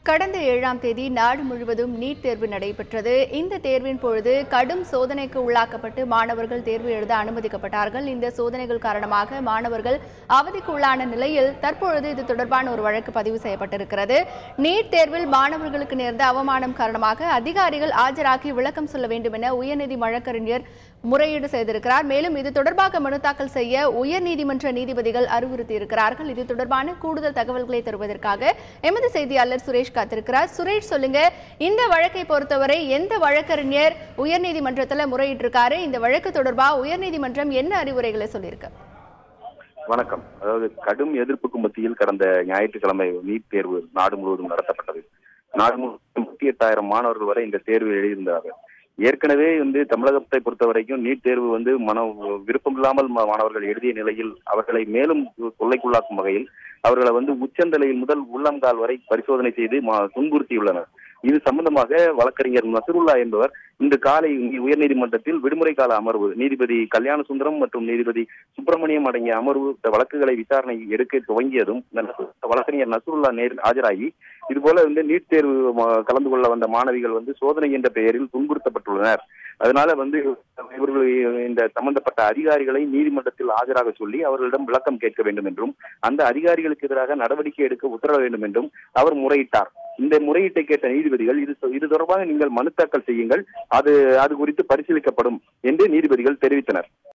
கடந்த 7ஆம் தேதி நாடு முழுவதும் நீட் தேர்வு நடைபெற்றது. இந்த தேர்வின் பொழுது கடும் சோதனைக்கு உள்ளாக்கப்பட்டு மாணவர்கள் தேர்வு எழுத அனுமதிக்கப்பட்டார்கள். இந்த சோதனைகள் காரணமாக மாணவர்கள் அவதிக்கு உள்ளான நிலையில் தற்பொழுது இது தொடர்பான ஒரு வழக்கு பதிவு செய்யப்பட்டிருக்கிறது. நீட் தேர்வில் மாணவர்களுக்கு நேர்ந்த அவமானம் காரணமாக அதிகாரிகள் ஆஜராகி விளக்கம் சொல்ல வேண்டும் என உயர்நீதி வழக்கறிஞர் முறையீடு செய்திருக்கிறார். மேலும் இது தொடர்பாக மனு தாக்கல் செய்ய உயர்நீதிமன்ற நீதிபதிகள் அறிவுறுத்தியிருக்கிறார்கள். இது தொடர்பான கூடுதல் தகவல்களை தருவதற்காக எமது செய்தியாளர் சுரேஷ் காத்திருக்கிறார். சுரேஷ், சொல்லுங்க, இந்த வழக்கை பொறுத்தவரை எந்த வழக்கறிஞர் உயர்நீதிமன்றத்தில் முறையிட்டிருக்காரு? இந்த வழக்கு தொடர்பாக உயர்நீதிமன்றம் என்ன அறிவுரைகளை சொல்லியிருக்கு? வணக்கம். அதாவது கடும் எதிர்ப்புக்கு மத்தியில் கடந்த ஞாயிற்றுக்கிழமை நீட் தேர்வு நாடு முழுவதும் நடத்தப்பட்டது. நாடு முழுவதும் 38,000 மாணவர்கள் வரை இந்த தேர்வு எழுதியிருந்தார்கள். ஏற்கனவே தமிழகத்தை பொறுத்த வரைக்கும் நீட் தேர்வு விருப்பம் இல்லாமல் மாணவர்கள் எழுதிய நிலையில் அவர்களை மேலும் கொள்ளைக்குள்ளாக்கும் வகையில் அவர்களை உச்சந்தலையில் முதல் உள்ளங்கால் வரை பரிசோதனை செய்து துன்புறுத்தியுள்ளனர். இது சம்பந்தமாக வழக்கறிஞர் நசுருல்லா என்பவர் இன்று காலை உயர்நீதிமன்றத்தில் விடுமுறை கால அமர்வு நீதிபதி கல்யாண சுந்தரம் மற்றும் நீதிபதி சுப்பிரமணியம் அடங்கிய அமர்வு வழக்குகளை விசாரணை எடுக்க துவங்கியதும் வழக்கறிஞர் நசுருல்லா நேரில் ஆஜராகி இதுபோல நீட் தேர்வு கலந்து கொள்ள வந்த மாணவிகள் சோதனை என்ற பெயரில் துன்புறுத்தப்பட்டுள்ளனர். அதனால இவர்கள் இந்த சம்பந்தப்பட்ட அதிகாரிகளை நீதிமன்றத்தில் ஆஜராக சொல்லி அவர்களிடம் விளக்கம் கேட்க வேண்டும் என்றும் அந்த அதிகாரிகளுக்கு எதிராக நடவடிக்கை எடுக்க உத்தரவிட வேண்டும் என்றும் அவர் முறையிட்டார். இந்த முறையீட்டை கேட்ட நீதிபதிகள் இது தொடர்பாக நீங்கள் மனு தாக்கல் செய்யுங்கள், அது குறித்து பரிசீலிக்கப்படும் என்று நீதிபதிகள் தெரிவித்தனர்.